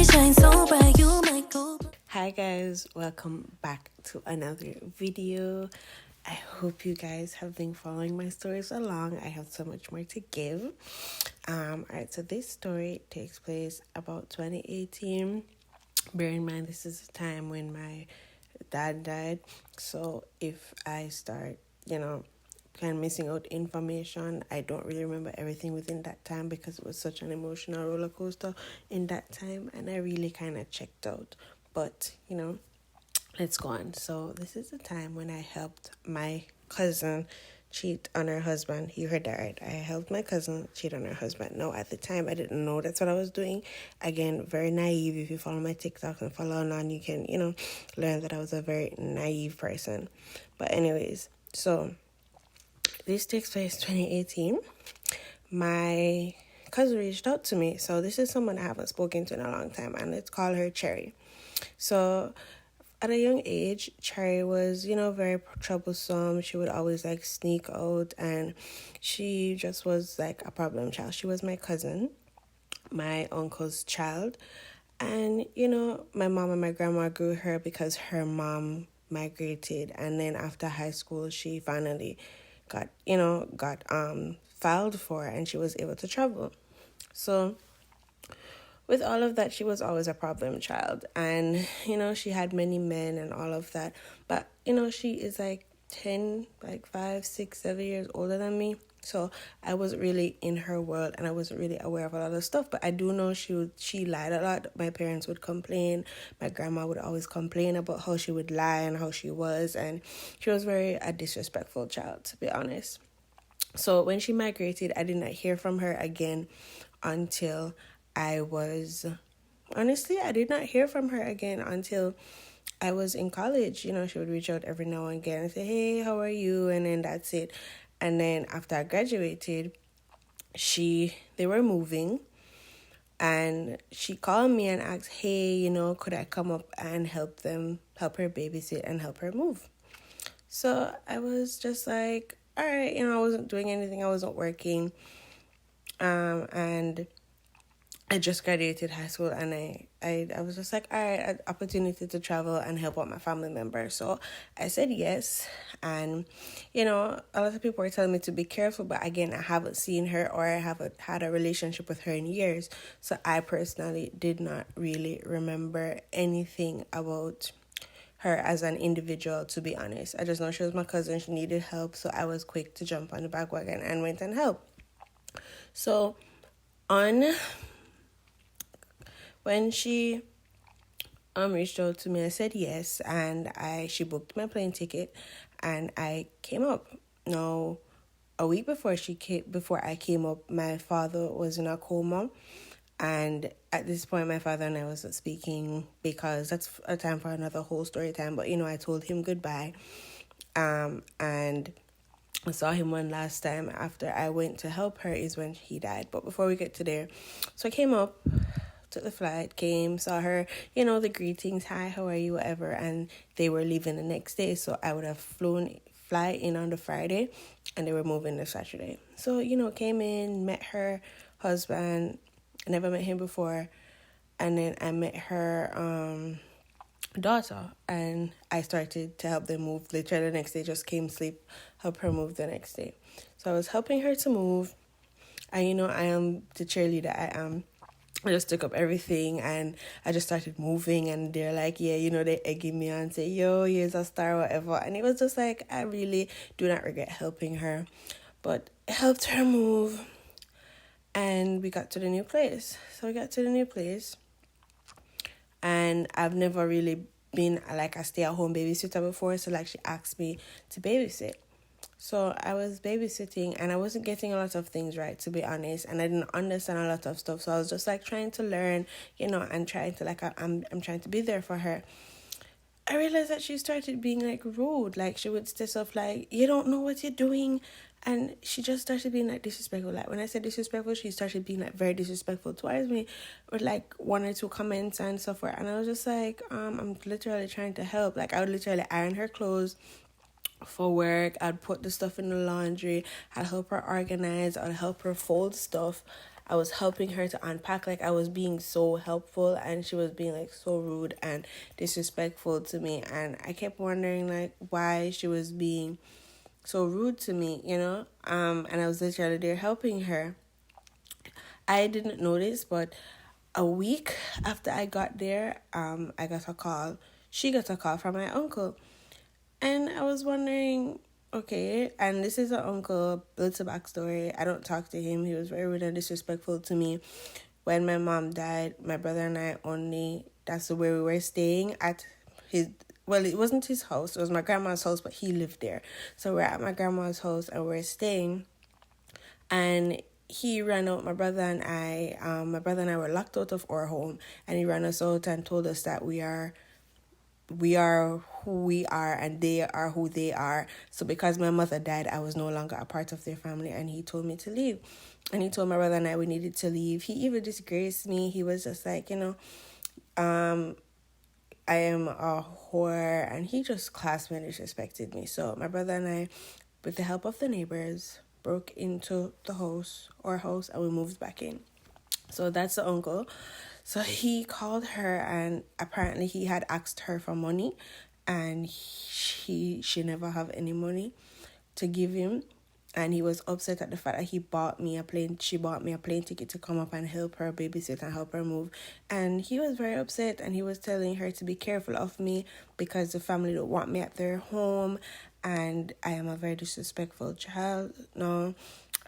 shine so bright, you might go. Hi guys, welcome back to another video. I hope you guys have been following my stories along. I have so much more to give. Alright, so this story takes place about 2018. Bear in mind this is the time when my dad died. So if I start, kind of missing out information, I don't really remember everything within that time because it was such an emotional roller coaster in that time, and I really kind of checked out. But let's go on. So this is the time when I helped my cousin cheat on her husband. You heard that right. I helped my cousin cheat on her husband. No, at the time I didn't know that's what I was doing. Again, very naive. If you follow my TikTok and follow on, you can learn that I was a very naive person. But anyways, so this takes place 2018. My cousin reached out to me. So this is someone I haven't spoken to in a long time, and let's call her Cherry. So at a young age, Cherry was, very troublesome. She would always sneak out, and she just was a problem child. She was my cousin, my uncle's child. And, my mom and my grandma grew her because her mom migrated, and then after high school she finally got filed for, and she was able to travel. So with all of that, she was always a problem child, and she had many men and all of that, but she is 10, 5, 6, 7 years older than me. So I wasn't really in her world, and I wasn't really aware of a lot of stuff. But I do know she lied a lot. My parents would complain. My grandma would always complain about how she would lie and how she was. And she was very a disrespectful child, to be honest. So when she migrated, I did not hear from her again until I did not hear from her again until I was in college. She would reach out every now and again and say, hey, how are you? And then that's it. And then after I graduated, they were moving, and she called me and asked, hey, could I come up and help her babysit and help her move? So I was just like, all right, I wasn't doing anything. I wasn't working. And I just graduated high school, and I was just like, all right, an opportunity to travel and help out my family member. So I said yes. And, a lot of people were telling me to be careful, but again, I haven't seen her or I haven't had a relationship with her in years. So I personally did not really remember anything about her as an individual, to be honest. I just know she was my cousin. She needed help. So I was quick to jump on the bandwagon and went and helped. So when she reached out to me, I said yes, and she booked my plane ticket, and I came up. Now, a week before I came up, my father was in a coma, and at this point, my father and I wasn't speaking because that's a time for another whole story time. But I told him goodbye, and I saw him one last time after I went to help her is when he died. But before we get to there, so I came up, took the flight, came, saw her, the greetings, hi, how are you, whatever, and they were leaving the next day, so I would have fly in on the Friday, and they were moving the Saturday. So, came in, met her husband. I never met him before, and then I met her daughter, and I started to help them move. Literally the next day, just came, sleep, help her move the next day. So I was helping her to move, and I am the cheerleader I am. I just took up everything, and I just started moving, and they're like, yeah, they egging me on and say, yo, here's a star, whatever. And it was just like, I really do not regret helping her, but it helped her move, and we got to the new place. So we got to the new place, and I've never really been a stay-at-home babysitter before, so she asked me to babysit. So I was babysitting, and I wasn't getting a lot of things right, to be honest, and I didn't understand a lot of stuff. So I was just trying to learn, and trying to I'm trying to be there for her. I realized that she started being rude. She would say stuff like, you don't know what you're doing, and she just started being disrespectful. When I said disrespectful, she started being very disrespectful towards me with one or two comments and so forth. And I was just I'm literally trying to help. I would literally iron her clothes for work. I'd put the stuff in the laundry. I'd help her organize. I'd help her fold stuff. I was helping her to unpack, like I was being so helpful, and she was being like so rude and disrespectful to me. And I kept wondering like why she was being so rude to me, and I was literally there helping her. I didn't notice, but a week after I got there, I got a call. She got a call from my uncle. And I was wondering, okay, and this is an uncle, little backstory. I don't talk to him. He was very rude and disrespectful to me. When my mom died, my brother and I only, that's where we were staying at his, well, it wasn't his house. It was my grandma's house, but he lived there. So we're at my grandma's house and we're staying. And he ran out, my brother and I were locked out of our home. And he ran us out and told us that we are who we are and they are who they are. So because my mother died, I was no longer a part of their family, and he told me to leave. And he told my brother and I we needed to leave. He even disgraced me. He was just like, I am a whore, and he just classed me and disrespected me. So my brother and I, with the help of the neighbors, broke into our house, and we moved back in. So that's the uncle. So he called her, and apparently he had asked her for money, and she never have any money to give him. And he was upset at the fact that she bought me a plane ticket to come up and help her babysit and help her move. And he was very upset, and he was telling her to be careful of me because the family don't want me at their home, and I am a very disrespectful child. No,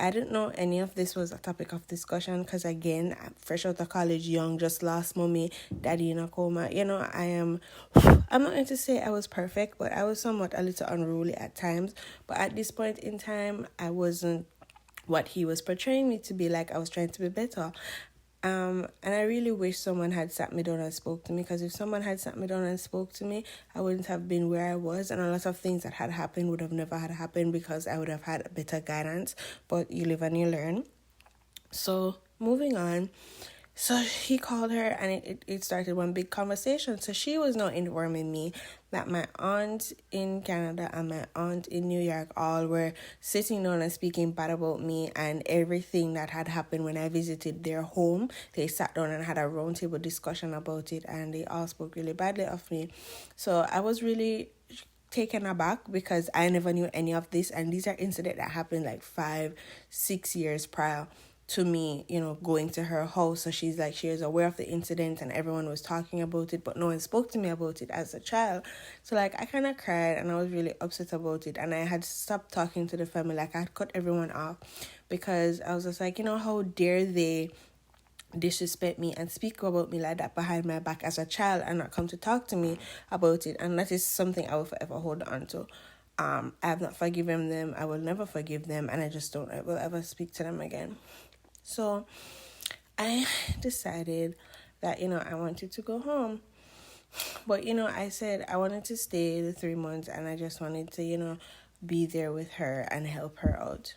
I didn't know any of this was a topic of discussion because, again, I'm fresh out of college, young, just lost mommy, daddy in a coma. I'm not going to say I was perfect, but I was somewhat a little unruly at times. But at this point in time, I wasn't what he was portraying me to be. Like, I was trying to be better. And I really wish someone had sat me down and spoke to me, because if someone had sat me down and spoke to me, I wouldn't have been where I was, and a lot of things that had happened would have never had happened because I would have had better guidance. But you live and you learn. So moving on. So he called her, and it started one big conversation. So she was now informing me that my aunt in Canada and my aunt in New York all were sitting down and speaking bad about me and everything that had happened when I visited their home. They sat down and had a roundtable discussion about it, and they all spoke really badly of me. So I was really taken aback because I never knew any of this, and these are incidents that happened like 5-6 years prior to me, going to her house. So she was aware of the incident and everyone was talking about it, but no one spoke to me about it as a child. So I kind of cried and I was really upset about it, and I had stopped talking to the family. I had cut everyone off because I was just like, how dare they disrespect me and speak about me like that behind my back as a child and not come to talk to me about it. And that is something I will forever hold on to. I have not forgiven them. I will never forgive them, and I just don't will ever speak to them again. So I decided that, I wanted to go home. But, I said I wanted to stay the 3 months, and I just wanted to, be there with her and help her out.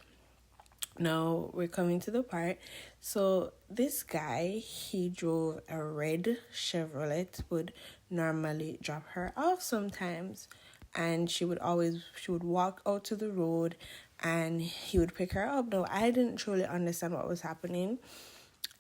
Now we're coming to the part. So this guy, he drove a red Chevrolet, would normally drop her off sometimes. And she would walk out to the road and he would pick her up. Now, I didn't truly understand what was happening.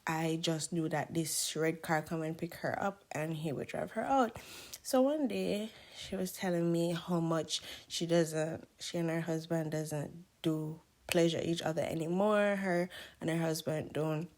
I just knew that this red car come and pick her up and he would drive her out. So one day she was telling me how much she and her husband doesn't do pleasure each other anymore. Her and her husband don't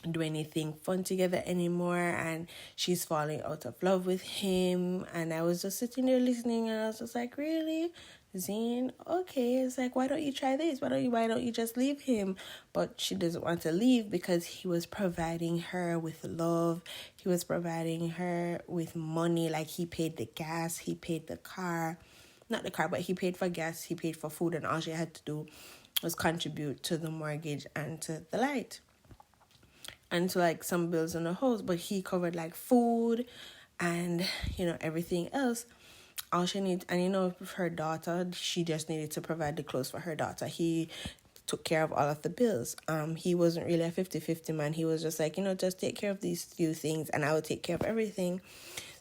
do anything fun together anymore, and she's falling out of love with him. And I was just sitting there listening, and I was just like, really, Zane? Okay. It's like, why don't you try this? Why don't you just leave him? But she doesn't want to leave because he was providing her with love. He was providing her with money. Like, he paid the gas, he paid the car, not the car, but he paid for gas, he paid for food, and all she had to do was contribute to the mortgage and to the light and to some bills in the house. But he covered food and everything else. All she needs, and with her daughter, she just needed to provide the clothes for her daughter. He took care of all of the bills. He wasn't really a 50-50 man. He was just just take care of these few things and I will take care of everything.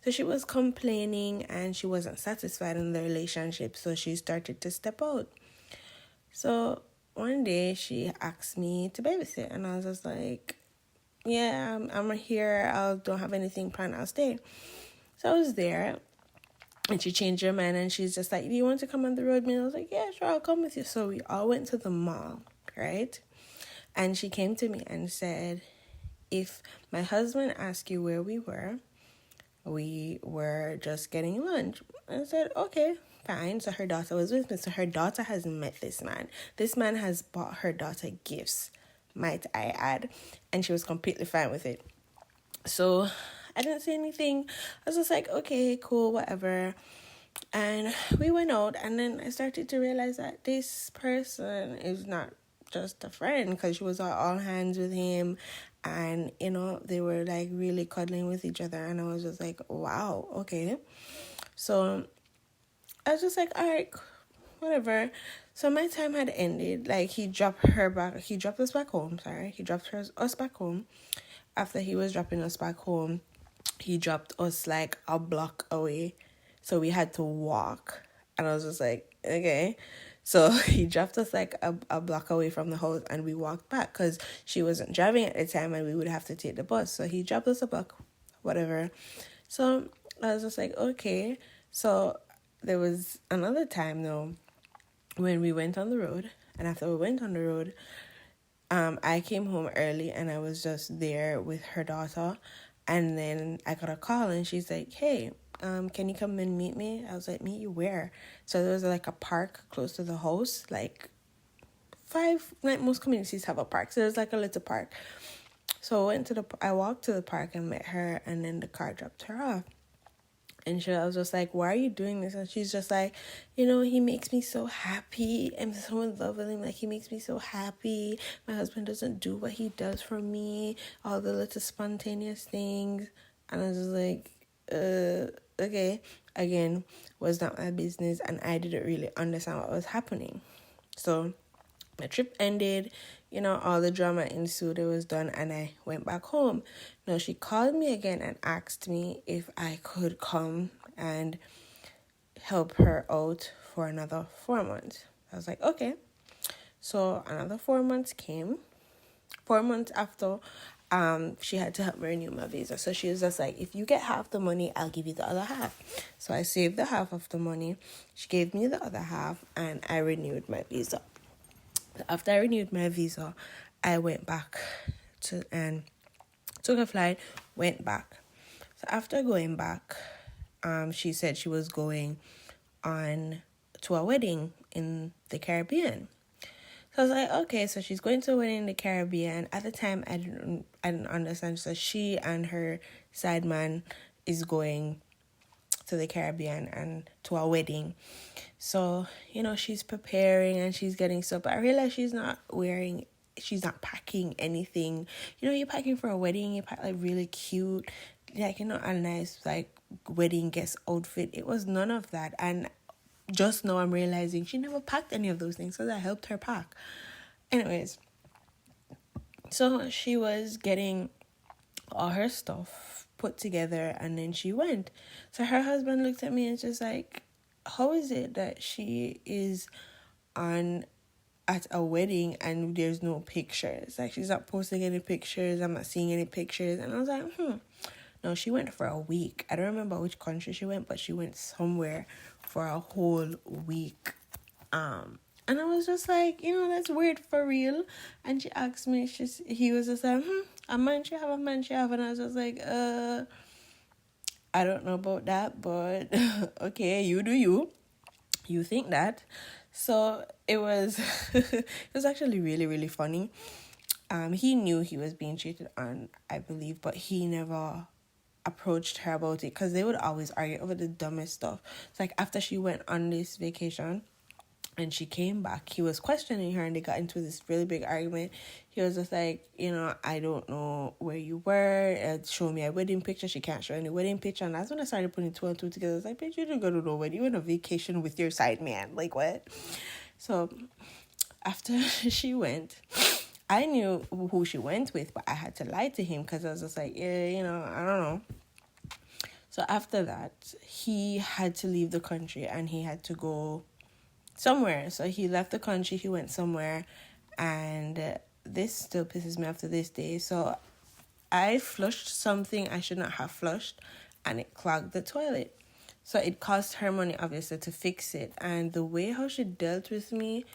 So she was complaining and she wasn't satisfied in the relationship, so she started to step out. So one day she asked me to babysit, and I was just like, yeah, I'm here. I don't have anything planned. I'll stay. So I was there, and she changed her mind, and she's just like, do you want to come on the road? And I was like, yeah, sure, I'll come with you. So we all went to the mall, right? And she came to me and said, if my husband asked you where we were just getting lunch. I said, okay, fine. So her daughter was with me. So her daughter has met this man. This man has bought her daughter gifts, might I add. And she was completely fine with it. So I didn't say anything. I was just like, okay, cool, whatever. And we went out, and then I started to realize that this person is not just a friend, because she was on all hands with him, and they were like really cuddling with each other, and I was just like, wow, okay. So I was just like, all right, whatever. So my time had ended. Like, he dropped us back home. He dropped us back home. After he was dropping us back home, he dropped us like a block away. So we had to walk. And I was just like, okay. So he dropped us like a block away from the house, and we walked back because she wasn't driving at the time, and we would have to take the bus. So he dropped us a block, whatever. So I was just like, okay. So there was another time though when we went on the road, and after we went on the road, I came home early, and I was just there with her daughter, and then I got a call, and she's like, hey, can you come and meet me? I was like, meet you where? So there was like a park close to the house, like most communities have a park, so there's like a little park. So I walked to the park and met her, and then the car dropped her off. And I was just like, why are you doing this? And she's just like, he makes me so happy. I'm so in love with him. Like, he makes me so happy. My husband doesn't do what he does for me. All the little spontaneous things. And I was just like, okay. Again, was not my business. And I didn't really understand what was happening. So my trip ended, all the drama ensued, it was done, and I went back home. Now, she called me again and asked me if I could come and help her out for another 4 months. I was like, okay. So another 4 months came. 4 months after, she had to help me renew my visa. So she was just like, if you get half the money, I'll give you the other half. So I saved the half of the money. She gave me the other half, and I renewed my visa. After I renewed my visa, I went back and took a flight, went back. So after going back, she said she was going on to a wedding in the Caribbean. So I was like, okay, so she's going to a wedding in the Caribbean. At the time, I didn't understand. So she and her side man is going to the Caribbean and to a wedding. So, she's preparing and she's getting stuff. But I realized she's not packing anything. You're packing for a wedding, you pack like really cute, like, a nice like wedding guest outfit. It was none of that. And just now I'm realizing she never packed any of those things, so I helped her pack. Anyways, so she was getting all her stuff put together, and then she went. So her husband looked at me and just like, how is it that she is at a wedding and there's no pictures? Like, she's not posting any pictures, I'm not seeing any pictures. And I was like, no, she went for a week. I don't remember which country she went, but she went somewhere for a whole week. And I was just like, that's weird for real. And she asked me, he was just like, a man she have. And I was just like, I don't know about that, but okay, you do you. You think that. So it was it was actually really, really funny. He knew he was being cheated on, I believe, but he never approached her about it, because they would always argue over the dumbest stuff. It's like after she went on this vacation and she came back, he was questioning her, and they got into this really big argument. He was just like, I don't know where you were. Show me a wedding picture. She can't show any wedding picture. And that's when I started putting two and two together. I was like, bitch, you didn't go to no wedding. You went on vacation with your side man. Like, what? So after she went, I knew who she went with, but I had to lie to him because I was just like, yeah, I don't know. So after that, he had to leave the country and he had to go somewhere. So he left the country, he went somewhere, and this still pisses me off to this day. So I flushed something I should not have flushed, and it clogged the toilet. So it cost her money, obviously, to fix it. And the way how she dealt with me,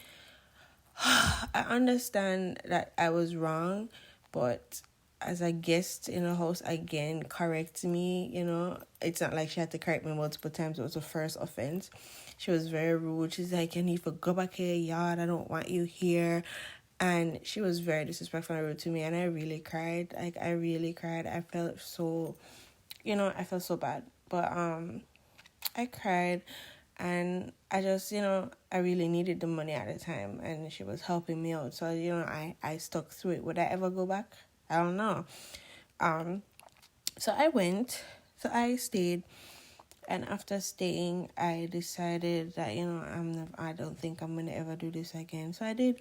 I understand that I was wrong, but as a guest in the house, again, correct me, It's not like she had to correct me multiple times. It was the first offense. She was very rude. She's like, you need to go back to your yard. I don't want you here. And she was very disrespectful and rude to me. And I really cried. Like, I really cried. I felt so, I felt so bad. But I cried. And I just, I really needed the money at the time, and she was helping me out. So, I stuck through it. Would I ever go back? I don't know. So I went. So I stayed. And after staying, I decided that, I don't think I'm going to ever do this again. So I did.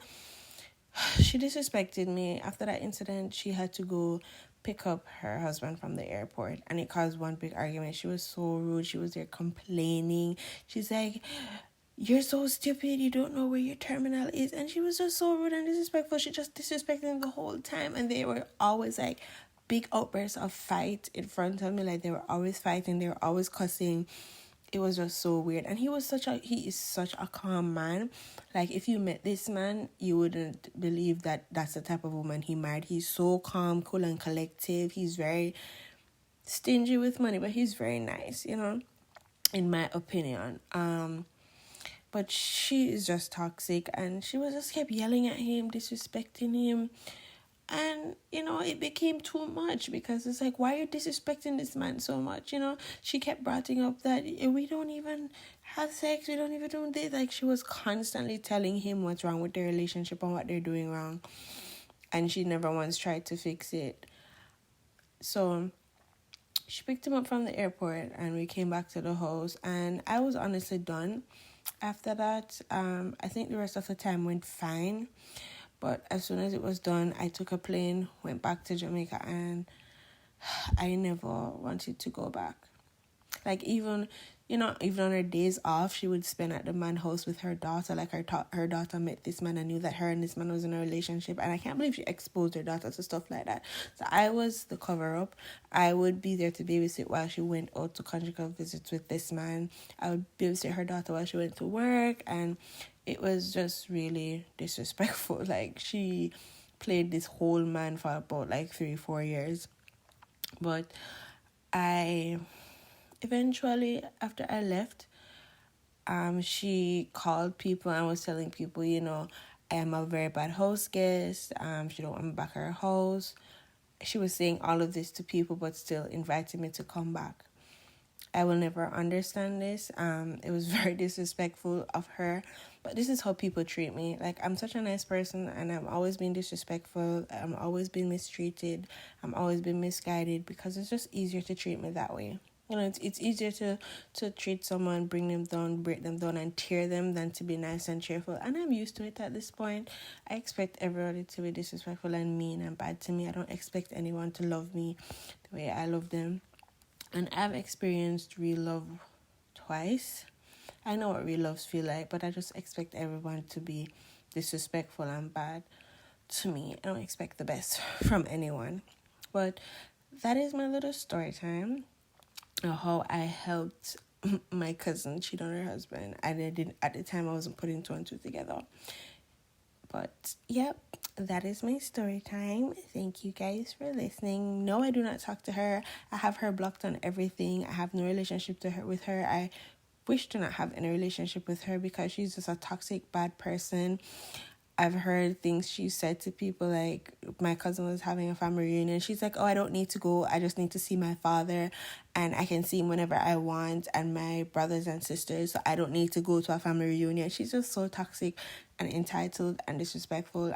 She disrespected me. After that incident, she had to go pick up her husband from the airport, and it caused one big argument. She was so rude. She was there complaining. She's like, you're so stupid, you don't know where your terminal is. And she was just so rude and disrespectful. She just disrespected them the whole time, and they were always like big outbursts of fight in front of me. Like, they were always fighting, they were always cussing. It was just so weird. And he is such a calm man. Like, if you met this man, you wouldn't believe that that's the type of woman he married. He's so calm, cool, and collective. He's very stingy with money, but he's very nice, in my opinion. But she is just toxic, and she was just kept yelling at him, disrespecting him. And, it became too much, because it's like, why are you disrespecting this man so much? She kept bringing up that we don't even have sex, we don't even do this. Like, she was constantly telling him what's wrong with their relationship and what they're doing wrong. And she never once tried to fix it. So she picked him up from the airport, and we came back to the house, and I was honestly done. After that, I think the rest of the time went fine. But as soon as it was done, I took a plane, went back to Jamaica, and I never wanted to go back. Like, even on her days off, she would spend at the man's house with her daughter. Like, her daughter met this man and knew that her and this man was in a relationship. And I can't believe she exposed her daughter to stuff like that. So I was the cover-up. I would be there to babysit while she went out to conjugal visits with this man. I would babysit her daughter while she went to work. And it was just really disrespectful. Like, she played this whole man for about 3-4 years. But eventually, after I left, she called people and was telling people, I am a very bad host guest. She don't want me back at her house. She was saying all of this to people, but still inviting me to come back. I will never understand this. It was very disrespectful of her, but this is how people treat me. Like, I'm such a nice person, and I'm always being disrespectful. I'm always being mistreated. I'm always being misguided, because it's just easier to treat me that way. It's easier to treat someone, bring them down, break them down, and tear them than to be nice and cheerful. And I'm used to it at this point. I expect everybody to be disrespectful and mean and bad to me. I don't expect anyone to love me the way I love them. And I've experienced real love twice. I know what real loves feel like, but I just expect everyone to be disrespectful and bad to me. I don't expect the best from anyone. But that is my little story time. How I helped my cousin cheat on her husband. I didn't, at the time, I wasn't putting two and two together. But yep, that is my story time. Thank you guys for listening. No, I do not talk to her. I have her blocked on everything. I have no relationship with her. I wish to not have any relationship with her, because she's just a toxic, bad person. I've heard things she said to people, like, my cousin was having a family reunion. She's like, oh, I don't need to go. I just need to see my father, and I can see him whenever I want, and my brothers and sisters, so I don't need to go to a family reunion. She's just so toxic and entitled and disrespectful.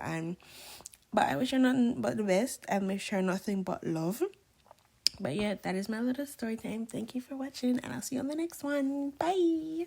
But I wish her nothing but the best. I wish her nothing but love. But yeah, that is my little story time. Thank you for watching, and I'll see you on the next one. Bye.